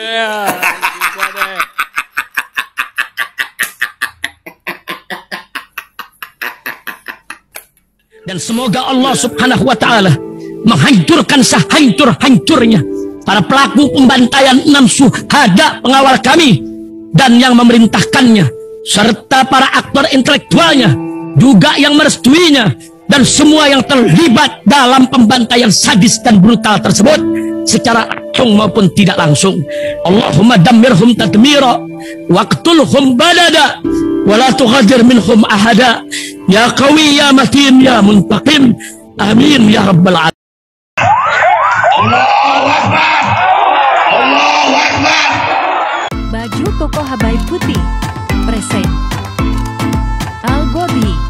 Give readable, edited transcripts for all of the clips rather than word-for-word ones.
Ya, bisa deh. Dan semoga Allah Subhanahu wa Ta'ala menghancurkan sehancur-hancurnya para pelaku pembantaian 6 syuhada pengawal kami dan yang memerintahkannya, serta para aktor intelektualnya juga yang merestuinya, dan semua yang terlibat dalam pembantaian sadis dan brutal tersebut secara langsung maupun tidak langsung. Allahumma dammirhum tadmira waqtulhum balada wala tughadir minhum ahada ya qawi ya matin ya muntaqim amin ya rabbal alamin. Allahu Akbar, Allahu Akbar. Baju koko Habaib putih present Al-Godi.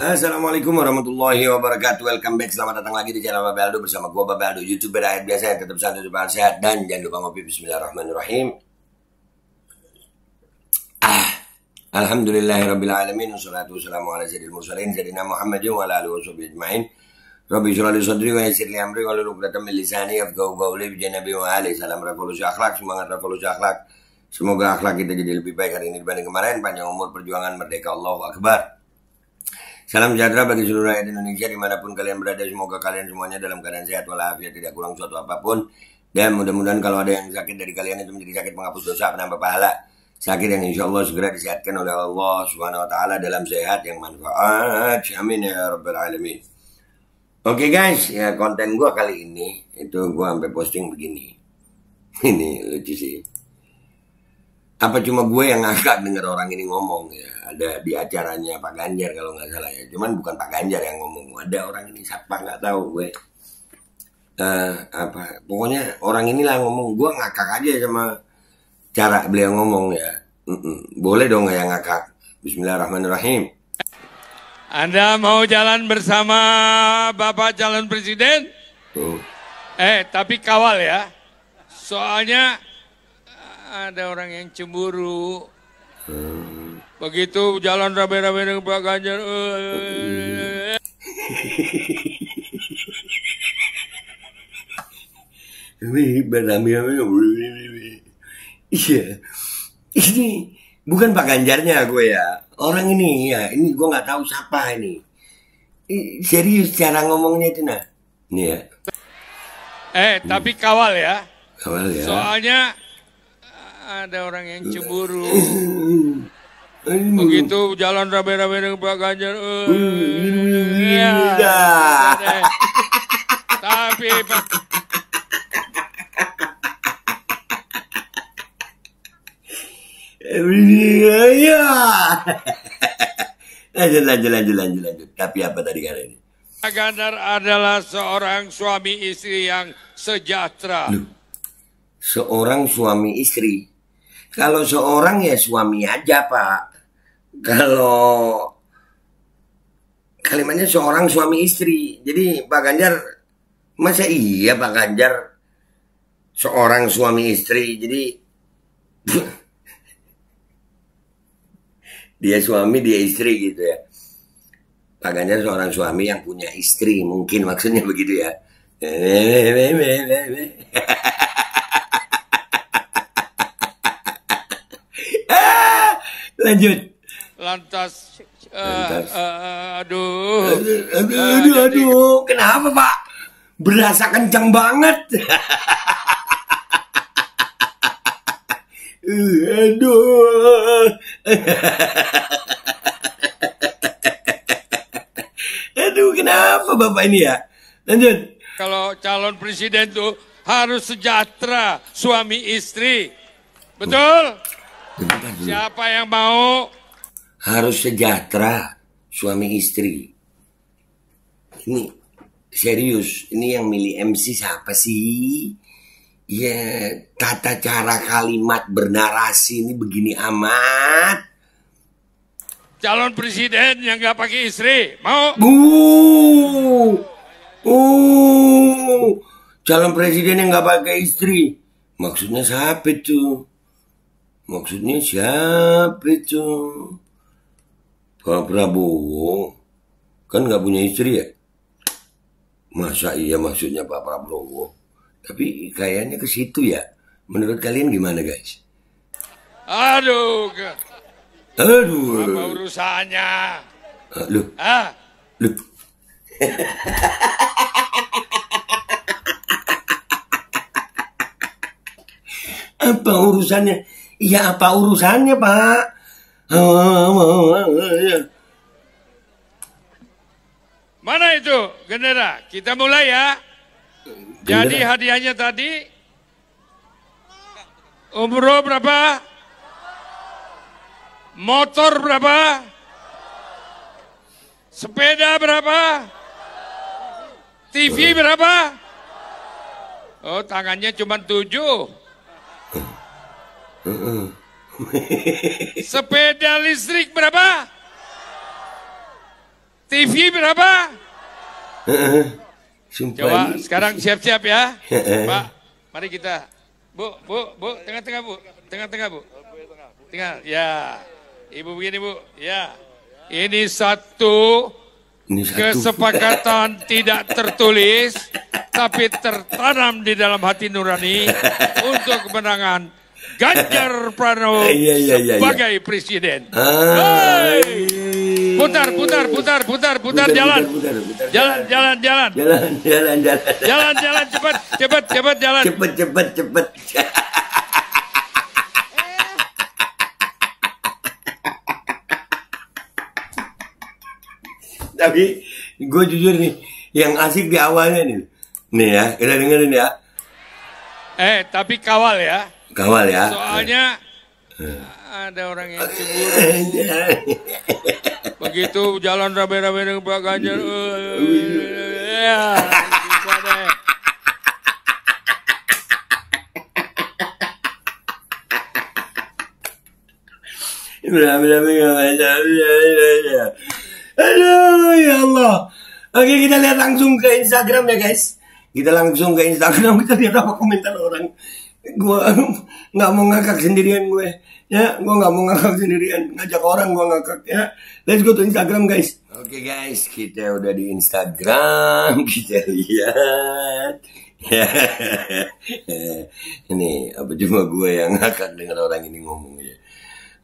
Assalamualaikum warahmatullahi wabarakatuh. Welcome back, selamat datang lagi di channel Babe Aldo bersama gua Babe Aldo, YouTuber rakyat biasa yang tetap santai, tetap sehat, dan jangan lupa ngopi. Bismillahirrahmanirrahim. Alhamdulillahirabbil alamin, wassalatu wassalamu ala sayyidil mursalin sayyidina Muhammadin wa ala alihi washabihi ajmain. Rabbi shrah li sadri wa yassir li amri wa hlul 'uqdatam min lisani yafqahu qawli. Bi Nabi wa ali. Salam revolusi akhlak, semangat revolusi akhlak. Semoga akhlak kita jadi lebih baik hari ini dibanding kemarin. Panjang umur, perjuangan, merdeka, Allahu Akbar. Salam sejahtera bagi seluruh rakyat Indonesia dimanapun kalian berada. Semoga kalian semuanya dalam keadaan sehat walafiat, tidak kurang suatu apapun. Dan mudah-mudahan kalau ada yang sakit dari kalian itu menjadi sakit penghapus dosa, penambah pahala. Sakit yang insya Allah segera disehatkan oleh Allah Subhanahu Wa Taala dalam sehat yang manfaat. Amin ya rabbal alamin. Oke guys, ya konten gue kali ini itu gue sampai posting begini. Ini lucu sih. Apa cuma gue yang ngakak denger orang ini ngomong ya? Ada di acaranya Pak Ganjar kalau nggak salah ya. Cuman bukan Pak Ganjar yang ngomong. Ada orang ini siapa nggak tahu gue. Pokoknya orang inilah ngomong. Gue ngakak aja sama cara beliau ngomong ya. Boleh dong nggak yang ngakak? Bismillahirrahmanirrahim. Anda mau jalan bersama Bapak calon presiden? Tapi kawal ya. Soalnya ada orang yang cemburu. Begitu jalan rame-rame dengan Pak Ganjar. Iya. Ini bukan Pak Ganjarnya gue ya. Orang ini ya. Ini gue nggak tahu siapa ini. Serius cara ngomongnya itu nah. Ini ya. Tapi kawal ya. Kawal ya. Soalnya ada orang yang cemburu. Begitu jalan rame-rame dengan Pak Ganjar. Tapi Pak. Lanjut. Tapi apa tadi kali ini? Pak Ganjar adalah seorang suami istri yang sejahtera. Seorang suami istri. Kalau seorang ya suami aja Pak. Kalau kalimatnya seorang suami istri. Jadi Pak Ganjar, masa iya Pak Ganjar seorang suami istri. Jadi dia suami dia istri gitu ya. Pak Ganjar seorang suami yang punya istri. Mungkin maksudnya begitu ya. Lanjut. Lantas, aduh. Kenapa Pak? Berasa kencang banget. Aduh, kenapa Bapak ini ya? Lanjut. Kalau calon presiden tuh harus sejahtera suami istri. Betul? Siapa yang mau? Harus sejahtera suami istri. Ini serius. Ini yang milih MC siapa sih? Ya, tata cara kalimat bernarasi ini begini amat. calon presiden yang nggak pakai istri, mau? Calon presiden yang nggak pakai istri. Maksudnya siapa itu? Pak Prabowo kan nggak punya istri ya? Masa iya maksudnya Pak Prabowo? Tapi kayaknya ke situ ya. Menurut kalian gimana guys? Aduh. Apa urusannya? Lu. Apa urusannya? Iya apa urusannya Pak? Mana itu gendera? Kita mulai ya. Jadi hadiahnya tadi umroh berapa? Motor berapa? Sepeda berapa? TV berapa? Oh, tangannya cuma 7. Sepeda listrik berapa? TV berapa? Coba sekarang siap-siap ya. Pak, mari kita. Bu, tengah-tengah Bu. Tengah-tengah Bu. Tengah, ya. Ibu begini Bu, ya. Ini satu kesepakatan tidak tertulis, tapi tertanam di dalam hati nurani untuk kemenangan Ganjar Pranowo sebagai presiden. Putar, jalan. Jalan, cepat jalan. Cepet. Tapi gue jujur nih, yang asik di awalnya nih ya, kita dengerin ya. Tapi kawal ya. Kawal ya. Soalnya ada orang yang cemburu. Begitu jalan rame-rame dengan Pak Ganjar. Bisa deh. Aduh ya Allah. Oke, kita lihat langsung ke Instagram ya guys. Kita lihat apa komentar orang. Gue nggak mau ngakak sendirian gue. Ya, gue nggak mau ngakak sendirian. Ngajak orang gue ngakak ya. Let's go to Instagram guys. Oke guys, kita udah di Instagram. Kita lihat. Ini apa cuma gue yang ngakak dengan orang ini ngomongnya.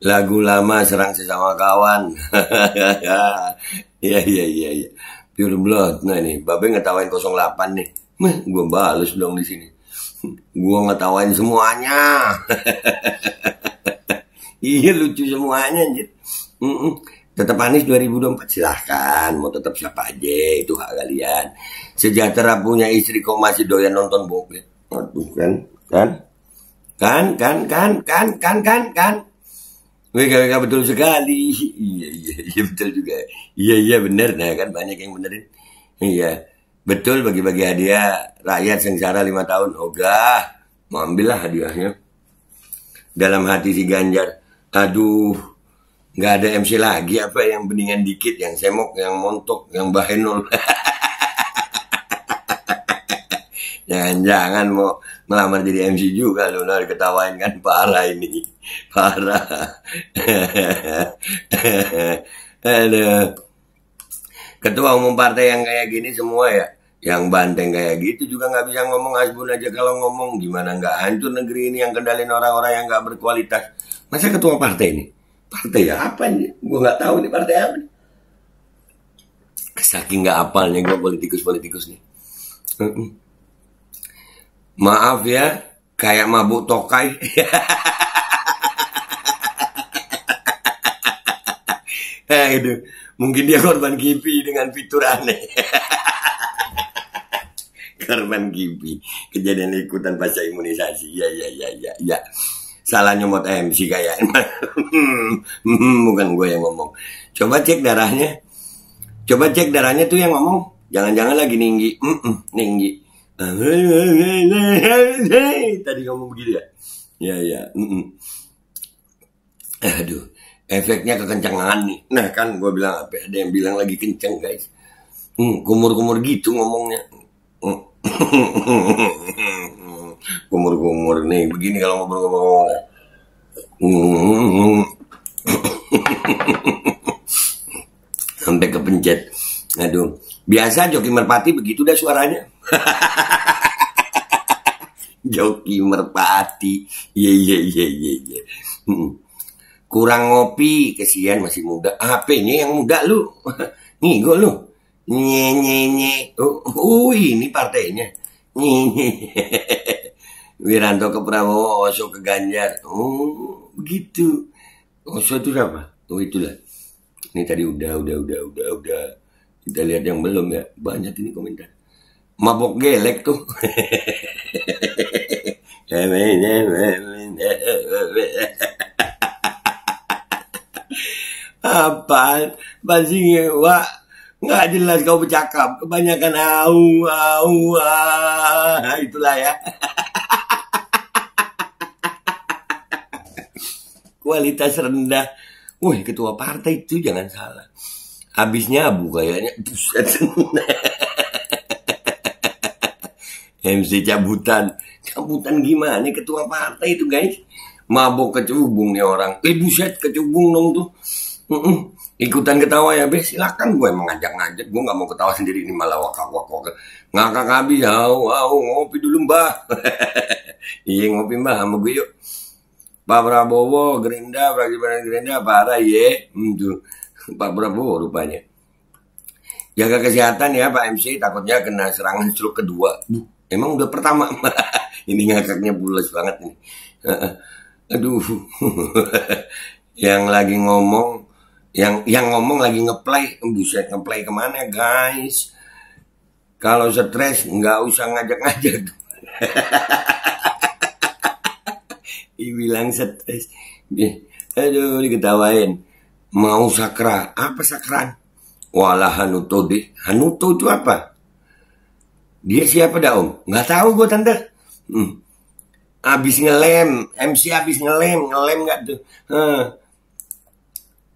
Lagu lama serang sesama kawan. Iya. Pure Blood. Nah nih, Babe ngetawain 08 nih. Gue bales dong di sini. Gue ngetawain semuanya. Iya lucu semuanya anjir. Tetap Anies 2024 silahkan. Mau tetap siapa aja itu hak kalian. Sejahtera punya istri kok masih doyan nonton bokep. Aduh kan. WKWK betul sekali. Iya betul juga. Iya benar. Nah kan banyak yang benerin. Iya betul, bagi-bagi hadiah rakyat sengsara 5 tahun. Ogah, mau ambillah hadiahnya. Dalam hati si Ganjar, aduh, nggak ada MC lagi apa yang beningan dikit, yang semok, yang montok, yang bahenol. Jangan mau melamar jadi MC juga lu, nah diketawain kan, parah ini. Parah. Aduh. Ketua umum partai yang kayak gini semua ya, yang banteng kayak gitu juga nggak bisa ngomong asbun aja. Kalau ngomong gimana nggak hancur negeri ini yang kendalin orang-orang yang nggak berkualitas. Masa ketua partai ini? Partai apa ini? Gue nggak tahu ini partai apa nih. Saking nggak apalnya gue politikus nih. Maaf ya, kayak mabuk tokai. Itu mungkin dia korban kipi dengan fitur aneh. Korban kipi, kejadian ikutan pasca imunisasi. Ya. Salah nyomot MC kayak. Bukan gue yang ngomong. Coba cek darahnya tuh yang ngomong. Jangan-jangan lagi ninggi. Ninggi. Tadi ngomong begitu ya. Ya. Aduh. efeknya kekencangan nih. Nah kan gue bilang apa? Ada yang bilang lagi kenceng guys. Kumur-kumur gitu ngomongnya. Kumur-kumur nih begini kalau ngobrol-ngobrol. Sampai kepencet. Aduh, biasa Joki Merpati begitu dah suaranya. Joki Merpati. Iya. Kurang ngopi, kesian masih muda. HP-nya yang muda lu. Ngigo lu. Nye. Ini partainya. Wiranto ke Prabowo, Oso ke Ganjar. Oh, begitu. Oso itu apa? Oh, itulah. Ini tadi udah. Kita lihat yang belum ya. Banyak ini komentar. Mabok gelek tuh. Apaan? Basing wah, nggak jelas kau bercakap. Kebanyakan itulah ya. Kualitas rendah. Wih, ketua partai itu jangan salah. Habisnya abu kayaknya. Buset. MC cabutan gimana ketua partai itu guys. Mabok kecubung nih orang. Buset kecubung dong tuh. Ikutan ketawa ya be, silakan. Gue emang ngajak-ngajak, gue nggak mau ketawa sendiri, ini malah wakak ngakak habis. Ngopi dulu mbah. Iya ngopi mbah sama gue yuk. Pak Prabowo Gerindra, fraksi Gerindra parah ye. Pak Prabowo rupanya. Jaga kesehatan ya Pak MC, takutnya kena serangan stroke kedua. Emang udah pertama. Ini ngakaknya bulas banget nih. Aduh. Yang lagi ngomong, yang ngomong lagi ngeplay. Buset, ngeplay kemana guys? Kalau stres nggak usah ngajak-ngajak. Dibilang stres. Aduh, diketawain. Mau sakra. Apa sakran? Walah Hanuto deh. Hanuto itu apa? Dia siapa dah om? Nggak tahu gue tante. Abis ngelem. MC abis ngelem nggak tuh?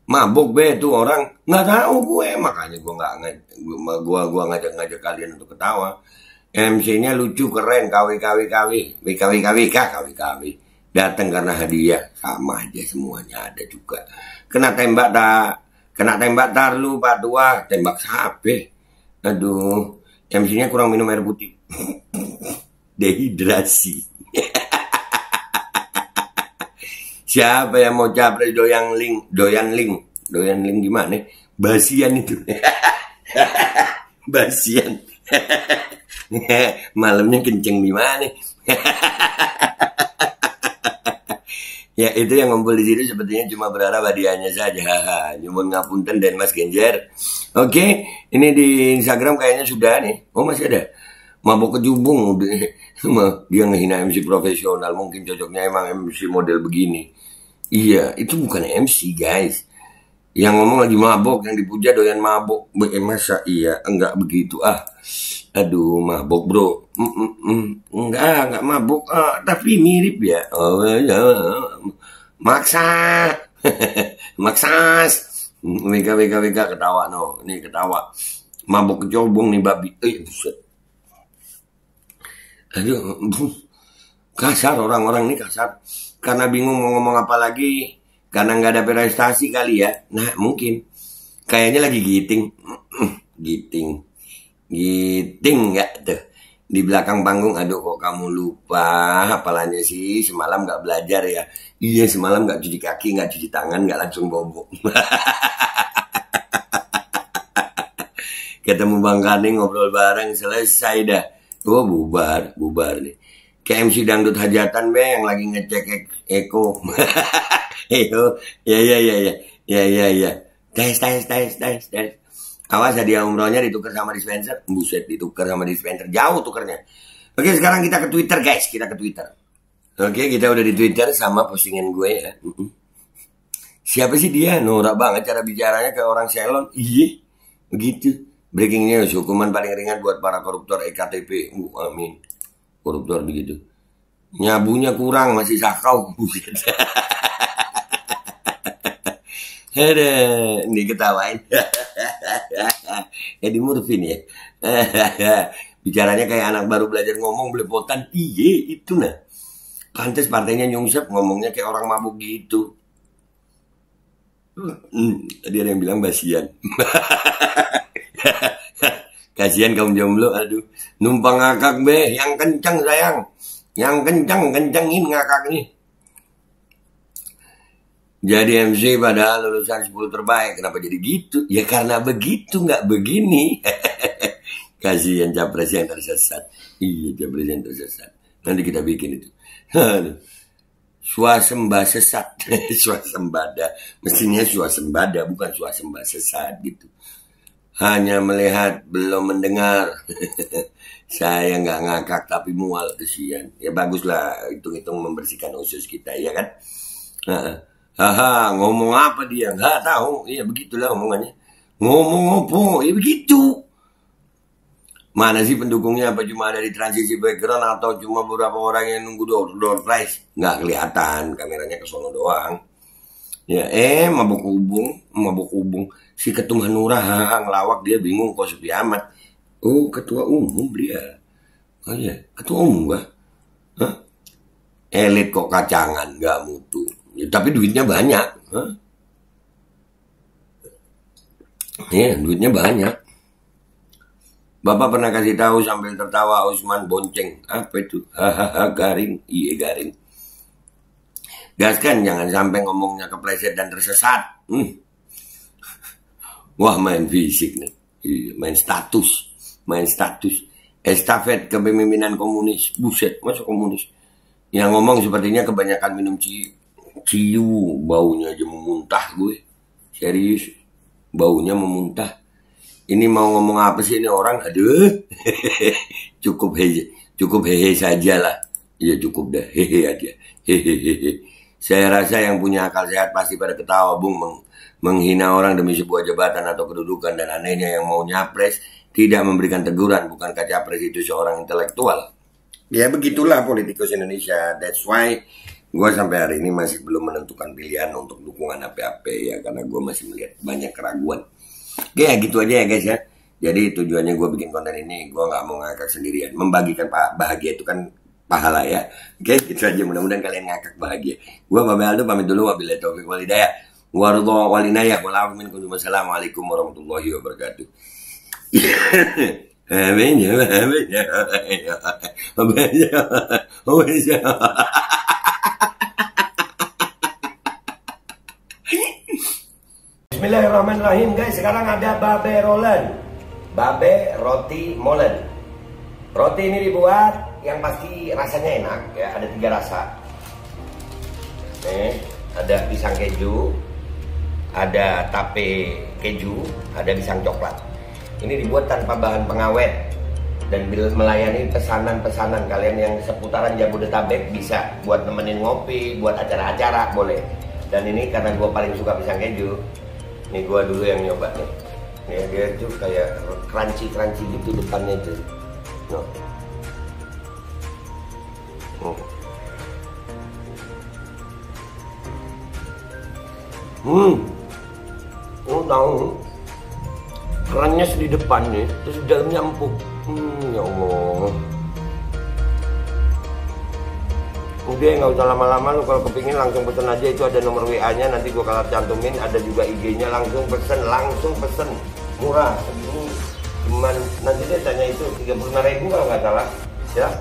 Mabok be tuh orang. Nggak tahu gue. Makanya gue ngajak kalian untuk ketawa. MC-nya lucu, keren, KW. Datang karena hadiah. Sama aja semuanya ada juga. Kena tembak tar lu Pak Tua. Tembak sape. Aduh. MC-nya kurang minum air putih. Dehidrasi. Siapa yang mau capres doyan link gimana? Basian itu. Basian. Malamnya kenceng di mana? Ya itu yang ngumpul di sini sepertinya cuma berharap hadiahnya saja. Nyumun ngapunten dan Mas Genjer. Oke, ini di Instagram kayaknya sudah nih. Oh masih ada. Mabok kejubung. Dia ngehina MC profesional. Mungkin cocoknya emang MC model begini. Iya, itu bukan MC guys. Yang ngomong lagi mabok, yang dipuja doyan mabok. Masa iya, enggak begitu Aduh, mabok bro. Enggak mabok. Tapi mirip ya. Oh ya. Maksa. Maksas. WK ketawa no. Nih ketawa. Mabok kecobong nih babi. Buset. Aduh. Kasar orang-orang ini kasar. Karena bingung mau ngomong apa lagi. Karena nggak ada prestasi kali ya. Nah mungkin. Kayaknya lagi giting nggak tuh. Di belakang panggung, aduh kok kamu lupa hafalannya sih, semalam nggak belajar ya. Iya semalam nggak cuci kaki, nggak cuci tangan, nggak langsung bobo. Ketemu Bang Kaning ngobrol bareng, selesai dah. Oh bubar nih. Kayak MC Dangdut Hajatan be yang lagi ngecek Eko. Ya. Tes. Awas hadiah umrohnya ditukar sama dispenser. Buset, ditukar sama dispenser. Jauh tukernya. Oke, sekarang kita ke Twitter guys. Oke, kita udah di Twitter sama postingan gue ya. Siapa sih dia? Norak banget cara bicaranya kayak orang salon. Iya, begitu. Breaking news, hukuman paling ringan buat para koruptor EKTP. Amin. Koruptor begitu. Nyabunya kurang, masih sakau. Buset. Aduh, ini ketawain. Eddie Murphy nih ya. Bicaranya kayak anak baru belajar ngomong belepotan. Iya, itu nah. Pantes partainya nyungsep ngomongnya kayak orang mabuk gitu. Tadi ada yang bilang basian. Kasihan kaum jomblo, aduh. Numpang ngakak be, yang kencang sayang. Yang kencangin ngakak nih. Jadi MC padahal lulusan 10 terbaik. Kenapa jadi gitu? Ya karena begitu, nggak begini. Kasihan capres yang tersesat. Iya, capres yang tersesat. Nanti kita bikin itu. Swasembada sesat. Swasembada. Mestinya swasembada, bukan swasembada sesat gitu. Hanya melihat, belum mendengar. Saya nggak ngakak tapi mual, kesian. Ya baguslah, hitung-hitung membersihkan usus kita, ya kan? Haha, ngomong apa dia? Nggak tahu. Iya begitulah omongannya. Ngomong apa? Ya begitu. Mana sih pendukungnya? Apa cuma ada di transisi background atau cuma beberapa orang yang nunggu door prize? Nggak kelihatan, kameranya ke sono doang. Ya, mabuk hubung. Si Ketum Hanura ngelawak, dia bingung kok sepi amat. Oh, ketua umum dia. Oh iya, ketua umum gak? Hah? Elit kok kacangan, gak mutu. Ya, tapi duitnya banyak. Hah? Ya, duitnya banyak. Bapak pernah kasih tahu sambil tertawa Usman bonceng. Apa itu? Hahaha, garing. Iya, garing. Gaskan, jangan sampai ngomongnya kepleset dan tersesat. Wah, main fisik nih. Main status. Estafet kepemimpinan komunis. Buset, masa komunis? Yang ngomong sepertinya kebanyakan minum ciu. Baunya aja memuntah gue. Serius. Baunya memuntah. Ini mau ngomong apa sih ini orang? Aduh. Cukup hehe saja lah. Ya cukup dah. Hehe aja. Hehehe. Saya rasa yang punya akal sehat pasti pada ketawa, Bung. Menghina orang demi sebuah jabatan atau kedudukan, dan anehnya yang mau nyapres tidak memberikan teguran. Bukankah capres itu seorang intelektual? Ya begitulah politikus Indonesia. That's why gue sampai hari ini masih belum menentukan pilihan untuk dukungan apa-apa ya, karena gue masih melihat banyak keraguan. Oke, ya gitu aja ya guys ya. Jadi tujuannya gue bikin konten ini, gue nggak mau ngakak sendirian. Membagikan bahagia itu kan pahala ya. Oke, gitu aja. Mudah-mudahan kalian ngakak bahagia. Gue Babe Aldo pamit dulu. Wabillahi taufiq wal hidayah. Wassalamualaikum warahmatullahi wabarakatuh. Bismillahirrahmanirrahim guys. Sekarang ada Babe Rolen, Babe Roti Molen. Roti ini dibuat yang pasti rasanya enak ya. Ada 3 rasa. Nih, ada pisang keju, ada tape keju, ada pisang coklat. Ini dibuat tanpa bahan pengawet dan melayani pesanan-pesanan kalian yang seputaran Jabodetabek. Bisa buat nemenin ngopi, buat acara-acara boleh. Dan ini karena gue paling suka pisang keju, ini gue dulu yang nyoba nih. Nih dia tuh kayak crunchy gitu depannya itu. No. Tahu kerannya di depan nih, terus di dalamnya empuk. Ya Allah. Udah nggak usah lama-lama, lu kalau kepingin langsung pesen aja. Itu ada nomor WA-nya, nanti gua kalau cantumin. Ada juga IG-nya, langsung pesen. Murah, segini. Cuman nanti dia tanya itu 35.000 kalau nggak salah. Ya.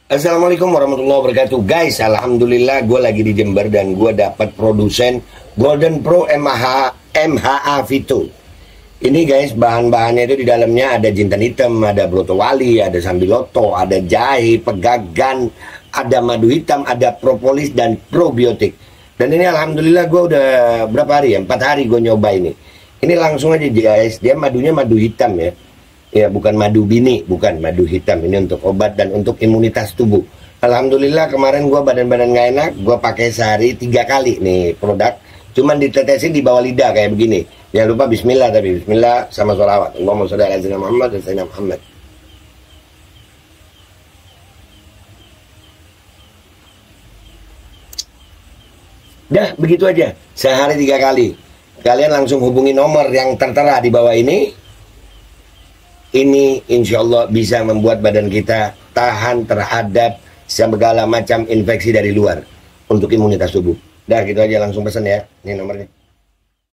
Assalamualaikum warahmatullahi wabarakatuh guys. Alhamdulillah gue lagi di Jember dan gue dapat produsen Golden Pro MHA Vito. Ini guys, bahan-bahannya itu di dalamnya ada jintan hitam, ada broto wali, ada sambiloto, ada jahe, pegagan, ada madu hitam, ada propolis dan probiotik. Dan ini alhamdulillah gue udah berapa hari ya? 4 hari gue nyoba ini. Ini langsung aja guys, dia madunya madu hitam ya. Ya bukan madu bini, bukan madu hitam. Ini untuk obat dan untuk imunitas tubuh. Alhamdulillah kemarin gua badan-badan nggak enak, gua pakai sehari 3 kali nih produk. Cuman ditetesin di bawah lidah kayak begini. Jangan lupa bismillah, tapi bismillah sama sholawat. Allahumma sholli ala sayyidina Muhammad dan sayyidina Muhammad. Dah begitu aja, sehari 3 kali. Kalian langsung hubungi nomor yang tertera di bawah ini. Ini insya Allah bisa membuat badan kita tahan terhadap segala macam infeksi dari luar untuk imunitas tubuh. Dah gitu aja, langsung pesan ya. Ini nomornya.